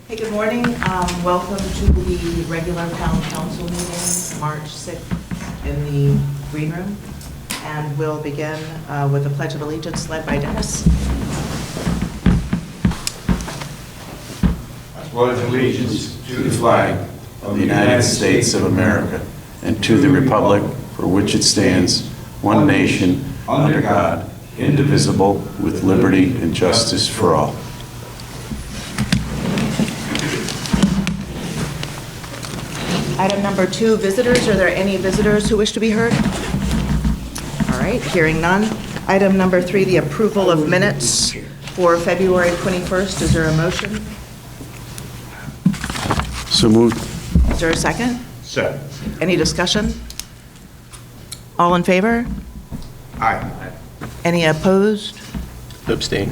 Hey, good morning. Welcome to the regular town council meeting, March 6th in the green room. And we'll begin with the Pledge of Allegiance led by Dennis. I pledge allegiance to the flag of the United States of America and to the republic for which it stands, one nation, under God, indivisible, with liberty and justice for all. Item number 2, visitors. Are there any visitors who wish to be heard? All right, hearing none. Item number 3, the approval of minutes for February 21st. Is there a motion? So moved. Is there a second? Second. Any discussion? All in favor? Aye. Any opposed? Abstain.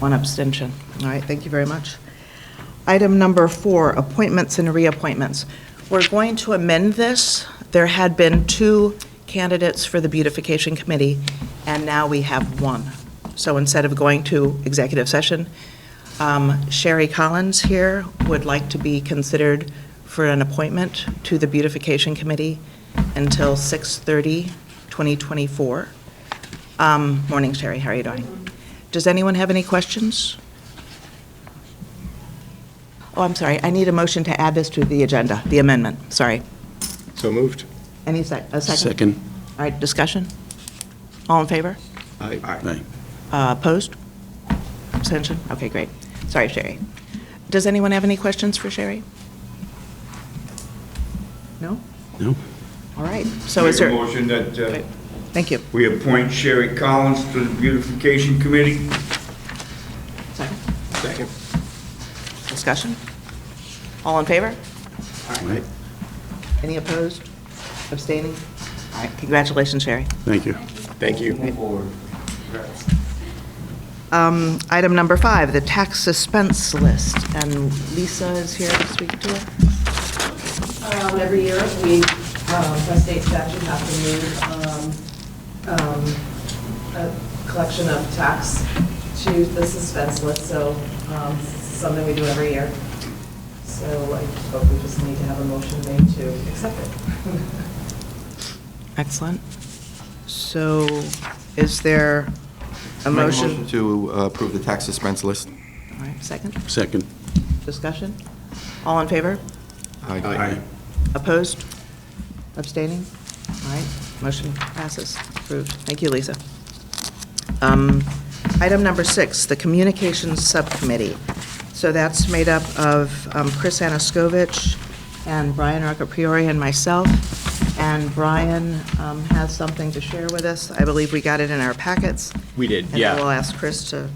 One abstention. All right, thank you very much. Item number 4, appointments and reappointments. We're going to amend this. There had been 2 candidates for the beautification committee, and now we have 1. So instead of going to executive session, Sherry Collins here would like to be considered for an appointment to the beautification committee until 6/30/2024. Morning, Sherry. How are you doing? Does anyone have any questions? Oh, I'm sorry. I need a motion to add this to the agenda, the amendment. Sorry. So moved. A second? Second. All right, discussion? All in favor? Aye. Aye. Opposed? Abstention? Okay, great. Sorry, Sherry. Does anyone have any questions for Sherry? No? No? All right. So is there? Make a motion that Okay. Thank you. we appoint Sherry Collins to the beautification committee. Second? Second. Discussion? All in favor? Aye. Any opposed? Abstaining? All right, congratulations, Sherry. Thank you. Thank you. Move forward. Item number 5, the tax suspense list, and Lisa is here to speak to it. Every year, we, by state statute, have to move a collection of tax to the suspense list, so this is something we do every year. So I hope we just need to have a motion made to accept it. Excellent. So is there a Make motion? to approve the tax suspense list. All right, second. Second. Discussion? All in favor? Aye. Opposed? Abstaining? All right, motion passes. Approved. Thank you, Lisa. Item number 6, the Communications Subcommittee. So that's made up of Chris Anaskovich and Brian Roccapriori and myself. And Brian has something to share with us. I believe we got it in our packets. We did, And then we'll yeah. ask Chris to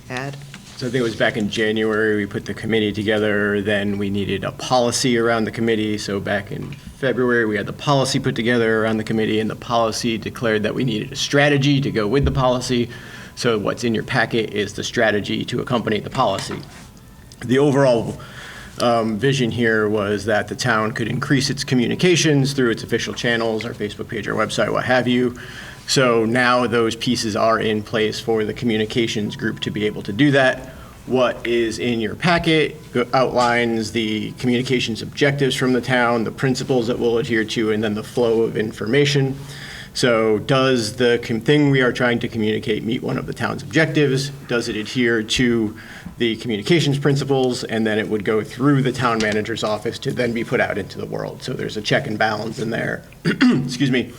add. So I think it was back in January, we put the committee together, then we needed a policy around the committee. So back in February, we had the policy put together around the committee, and the policy declared that we needed a strategy to go with the policy. So what's in your packet is the strategy to accompany the policy. The overall vision here was that the town could increase its communications through its official channels, our Facebook page, our website, what have you. So now those pieces are in place for the communications group to be able to do that. What is in your packet outlines the communications objectives from the town, the principles that we'll adhere to, and then the flow of information. So does the thing we are trying to communicate meet one of the town's objectives? Does it adhere to the communications principles? And then it would go through the town manager's office to then be put out into the world. So there's a check and balance in there, excuse me,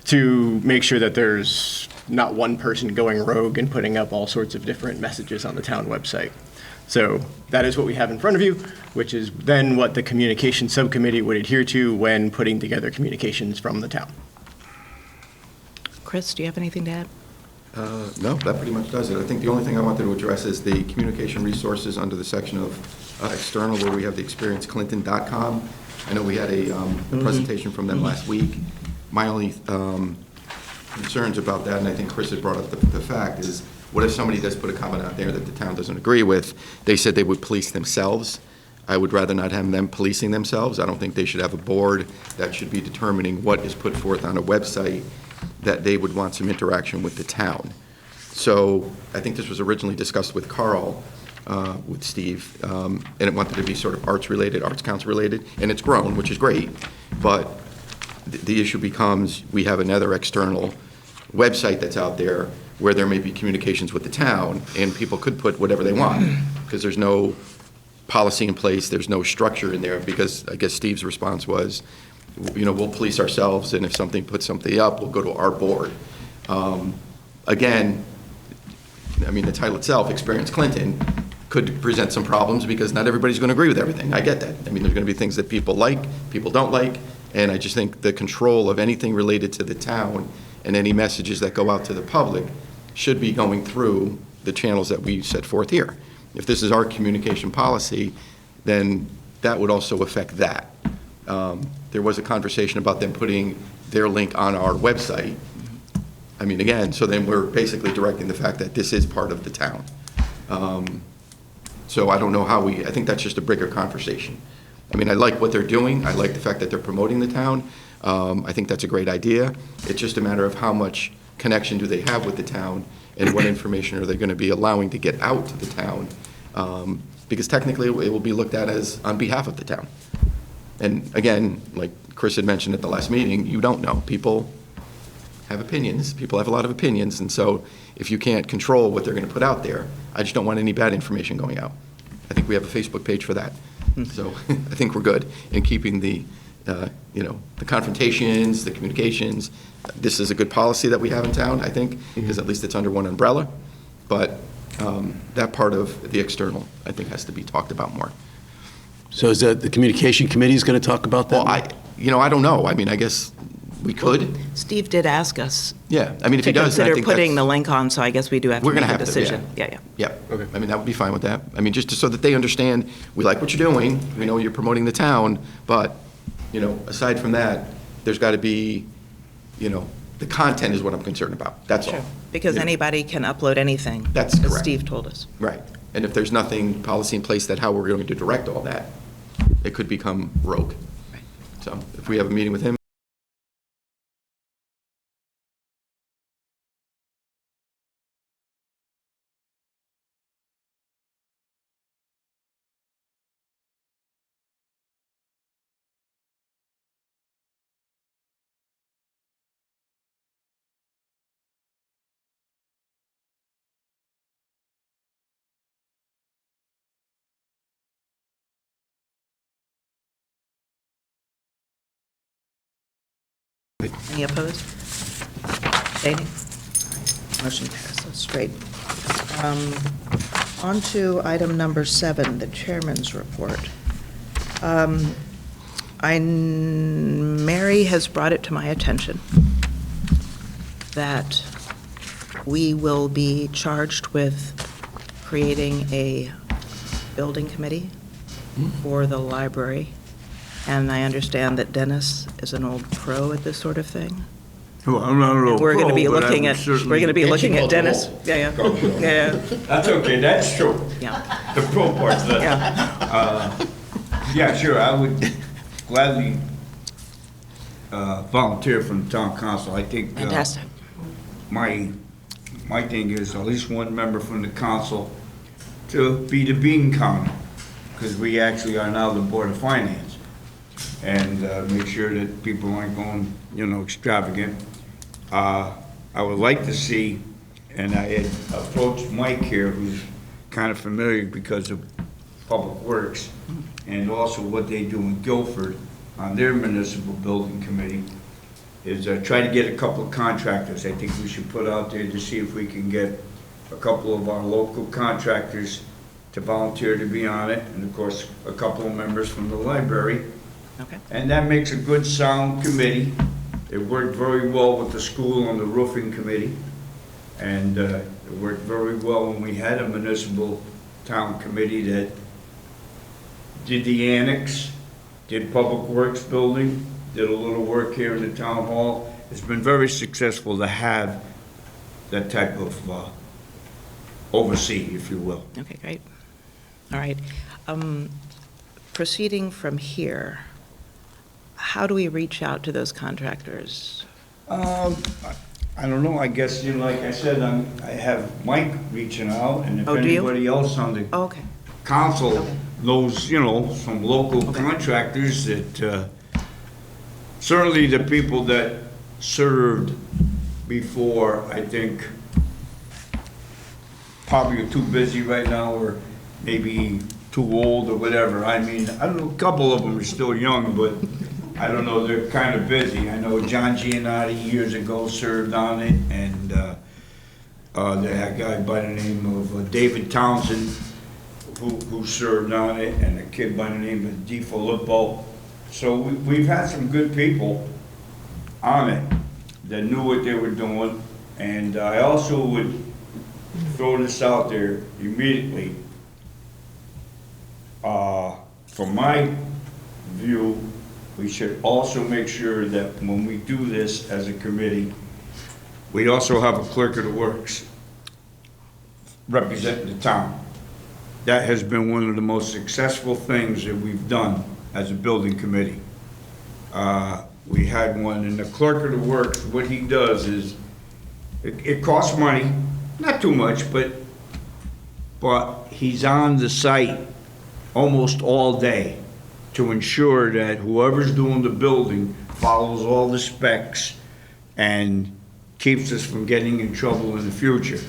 to make sure that there's not one person going rogue and putting up all sorts of different messages on the town website. So that is what we have in front of you, which is then what the communications subcommittee would adhere to when putting together communications from the town. Chris, do you have anything to add? No, that pretty much does it. I think the only thing I wanted to address is the communication resources under the section of external, where we have the experience.clinton.com. I know we had a presentation from them last week. My only concerns about that, and I think Chris had brought up the fact, is what if somebody does put a comment out there that the town doesn't agree with? They said they would police themselves. I would rather not have them policing themselves. I don't think they should have a board that should be determining what is put forth on a website, that they would want some interaction with the town. So I think this was originally discussed with Carl, with Steve, and it wanted to be sort of arts-related, arts council-related, and it's grown, which is great, but the issue becomes, we have another external website that's out there where there may be communications with the town, and people could put whatever they want, because there's no policy in place, there's no structure in there, because I guess Steve's response was, we'll police ourselves, and if something puts something up, we'll go to our board. Again, I mean, the title itself, Experience Clinton, could present some problems, because not everybody's going to agree with everything. I get that. I mean, there's going to be things that people like, people don't like, and I just think the control of anything related to the town and any messages that go out to the public should be going through the channels that we set forth here. If this is our communication policy, then that would also affect that. There was a conversation about them putting their link on our website. I mean, again, so then we're basically directing the fact that this is part of the town. So I don't know how I think that's just a bigger conversation. I mean, I like what they're doing. I like the fact that they're promoting the town. I think that's a great idea. It's just a matter of how much connection do they have with the town, and what information are they going to be allowing to get out to the town? Because technically, it will be looked at as on behalf of the town. And again, like Chris had mentioned at the last meeting, you don't know. People have opinions. People have a lot of opinions. And so if you can't control what they're going to put out there, I just don't want any bad information going out. I think we have a Facebook page for that. So I think we're good in keeping the confrontations, the communications. This is a good policy that we have in town, I think, because at least it's under one umbrella. But that part of the external, I think, has to be talked about more. So is that the communication committee is going to talk about that? Well, I don't know. I mean, I guess we could. Steve did ask us Yeah, I mean, if to he does, I consider think putting the that's, link on, so I guess we do have to we're going make to a have to, decision. Yeah. yeah. Okay. I mean, that would be fine with that. I mean, just so that they understand, we like what you're doing, we know you're promoting the town, but, aside from that, there's got to be, the content is what I'm concerned about. That's all. Sure. Because Yeah. anybody can upload anything. That's as correct. Steve told us. Right. And if there's nothing, policy in place that how we're going to direct all that, it could become rogue. So if we have a meeting with him, Any opposed? Abstaining? Motion passes. Great. On to item number 7, the chairman's report. Mary has brought it to my attention that we will be charged with creating a building committee for the library. And I understand that Dennis is an old pro at this sort of thing. Well, I'm not a little We're going to be pro, but I looking would at, certainly- we're going to be looking at Dennis. Yeah. That's okay, that's true. Yeah, The pro part's the. yeah. Yeah, sure, I would gladly volunteer from the town council. I think Fantastic. my thing is at least one member from the council to be the bean counter, because we actually are now the Board of Finance. And make sure that people aren't going, extravagant. I would like to see, and I had approached Mike here, who's kind of familiar because of Public Works, and also what they do in Guilford on their municipal building committee, is try to get a couple of contractors. I think we should put out there to see if we can get a couple of our local contractors to volunteer to be on it, and of course, a couple of members from the library. Okay. And that makes a good sound committee. It worked very well with the school on the roofing committee. And it worked very well when we had a municipal town committee that did the annex, did Public Works building, did a little work here in the town hall. It's been very successful to have that type of oversee, if you will. Okay, great. All right. Proceeding from here, how do we reach out to those contractors? I I don't know, I guess, you know, like I said, I have Mike reaching out, and if Oh, do you? anybody else on the Oh, okay. council Okay. knows, you know, some local contractors that, certainly the people that served before, I think, probably are too busy right now, or maybe too old or whatever. I mean, I don't know, a couple of them are still young, but I don't know, they're kind of busy. I know John Giannotti years ago served on it, and that guy by the name of David Townsend, who served on it, and a kid by the name of DiFilippo. So we've had some good people on it that knew what they were doing, and I also would throw this out there immediately. From my view, we should also make sure that when we do this as a committee, we also have a clerk of the works representing the town. That has been one of the most successful things that we've done as a building committee. We had one, and the clerk of the works, what he does is, it costs money, not too much, but he's on the site almost all day to ensure that whoever's doing the building follows all the specs and keeps us from getting in trouble in the future.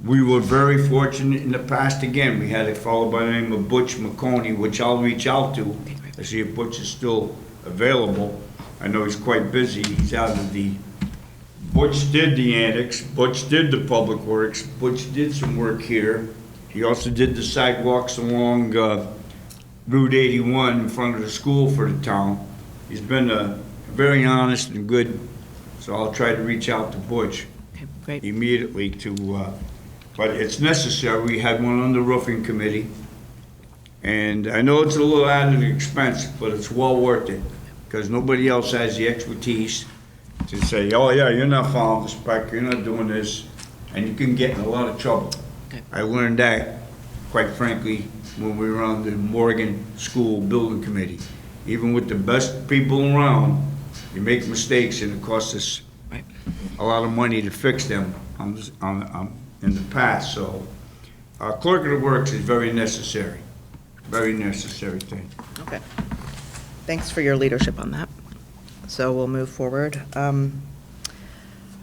We were very fortunate in the past. Again, we had a fellow by the name of Butch McConey, which I'll reach out to to see if Butch is still available. I know he's quite busy. He's out of the, Butch did the annex, Butch did the public works, Butch did some work here. He also did the sidewalks along Route 81 in front of the school for the town. He's been very honest and good, so I'll try to reach out to Butch Okay, great. immediately to, but it's necessary. We had one on the roofing committee, and I know it's a little added expense, but it's well worth it, because nobody else has the expertise to say, oh yeah, you're not following the spec, you're not doing this, and you can get in a lot of trouble. Okay. I learned that, quite frankly, when we were on the Morgan School Building Committee. Even with the best people around, you make mistakes, and it costs us Right. a lot of money to fix them in the past. So, clerk of the works is very necessary thing. Okay. Thanks for your leadership on that. So we'll move forward.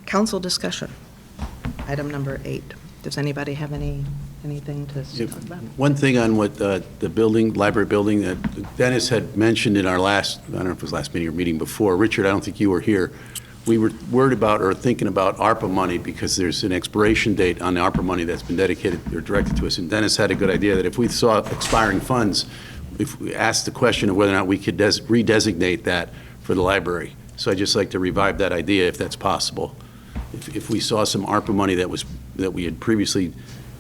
Council discussion. Item number 8. Does anybody have anything to talk about? One thing on what the building, library building, that Dennis had mentioned in our last, I don't know if it was last meeting or meeting before. Richard, I don't think you were here. We were worried about or thinking about ARPA money because there's an expiration date on the ARPA money that's been dedicated or directed to us. And Dennis had a good idea that if we saw expiring funds, if we asked the question of whether or not we could redesignate that for the library. So I'd just like to revive that idea if that's possible. If we saw some ARPA money that we had previously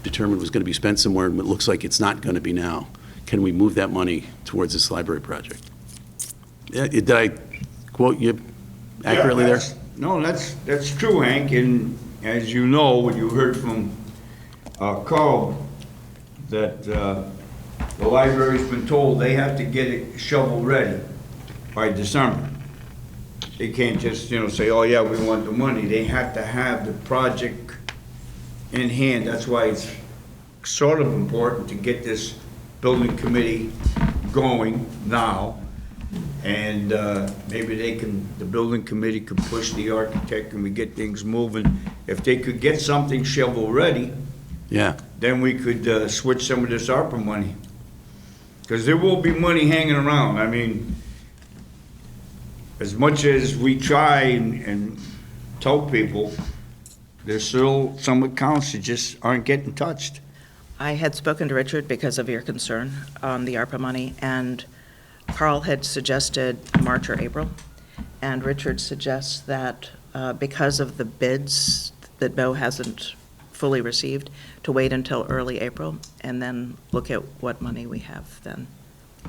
determined was going to be spent somewhere and it looks like it's not going to be now, can we move that money towards this library project? Yeah, did I quote you accurately there? No, that's true, Hank, and as you know, you heard from Carl, that the library's been told they have to get it shovel-ready by December. They can't just, say, oh yeah, we want the money. They have to have the project in hand. That's why it's sort of important to get this building committee going now. And maybe the building committee could push the architect and we get things moving. If they could get something shovel-ready, Yeah. then we could switch some of this ARPA money. Because there will be money hanging around. I mean, as much as we try and tell people, there's still some accounts that just aren't getting touched. I had spoken to Richard because of your concern on the ARPA money, and Carl had suggested March or April, and Richard suggests that because of the bids that Bo hasn't fully received, to wait until early April and then look at what money we have then.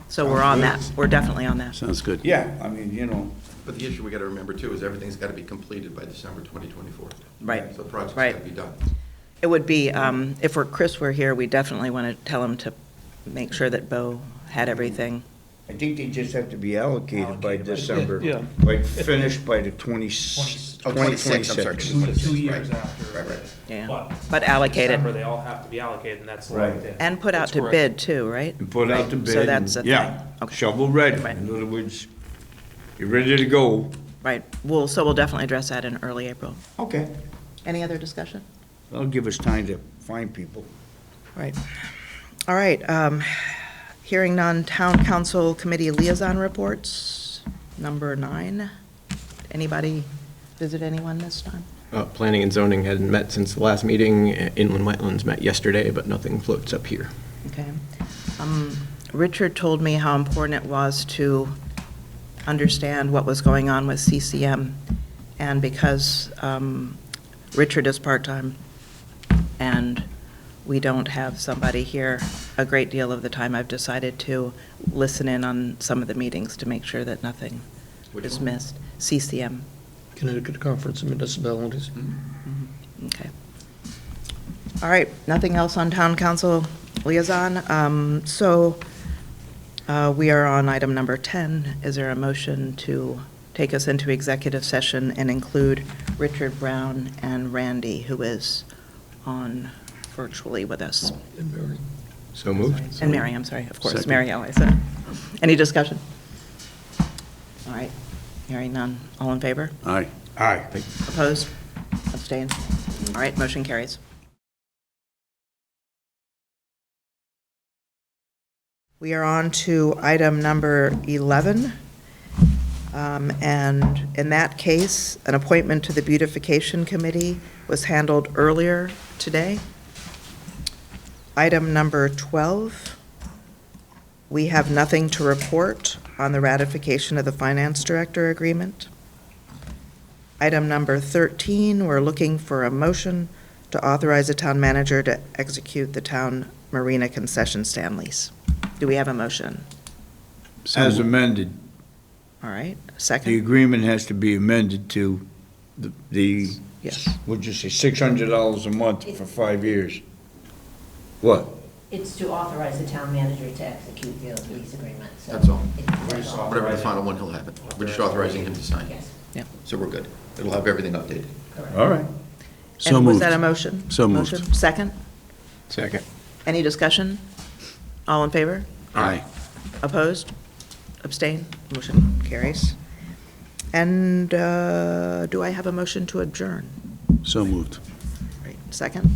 So we're on that. We're definitely on that. Sounds good. Yeah, I mean, But the issue we got to remember too is everything's got to be completed by December 2024. Right. So the project's Right. got to be done. It would be, if Chris were here, we definitely want to tell him to make sure that Bo had everything I think they just have to be allocated by Allocated by- December. yeah. Like, finished by the 26, I'm sorry. 2026. 2 years Right. after. Right, right. Yeah. But But allocated. December, they all have to be allocated, and that's Right. locked in. And put out That's to correct. bid too, right? And put out the bid. So that's and- a Yeah, thing. Okay. shovel ready. Right. In other words, you're ready to go. Right, so we'll definitely address that in early April. Okay. Any other discussion? That'll give us time to find people. Right. All right, hearing none, Town Council Committee Liaison Reports, number 9. Anybody visit anyone this time? Planning and zoning hadn't met since the last meeting. Inland wetlands met yesterday, but nothing floats up here. Okay. Richard told me how important it was to understand what was going on with CCM, and because Richard is part-time, and we don't have somebody here a great deal of the time, I've decided to listen in on some of the meetings to make sure that nothing Which is one? missed. CCM. Connecticut Conference of Municipalities. Okay. All right, nothing else on Town Council Liaison. So we are on item number 10. Is there a motion to take us into executive session and include Richard Brown and Randy, who is on virtually with us? And Mary. So moved. And Mary, I'm sorry, of course, Second. Mary, I said. Any discussion? All right, hearing none. All in favor? Aye. Aye. Opposed? Abstained? All right, motion carries. We are on to item number 11. And in that case, an appointment to the Beautification Committee was handled earlier today. Item number 12, we have nothing to report on the ratification of the Finance Director Agreement. Item number 13, we're looking for a motion to authorize the town manager to execute the town marina concession stand lease. Do we have a motion? As amended, All right, the second? agreement has to be amended to the, Yes. what'd you say, $600 a month for 5 years? What? It's to authorize the town manager to execute the lease agreement, so. That's all. That's all. Whatever the final one, he'll have it. We're just authorizing him to sign. Yes, So we're good. It'll have everything updated. correct. All right. So And was moved. that a motion? So moved. Motion? Second? Second. Any discussion? All in favor? Aye. Opposed? Abstain? Motion carries. And do I have a motion to adjourn? So moved. Right, second?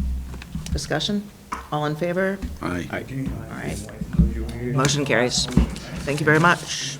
Discussion? All in favor? Aye. All right. Motion carries. Thank you very much.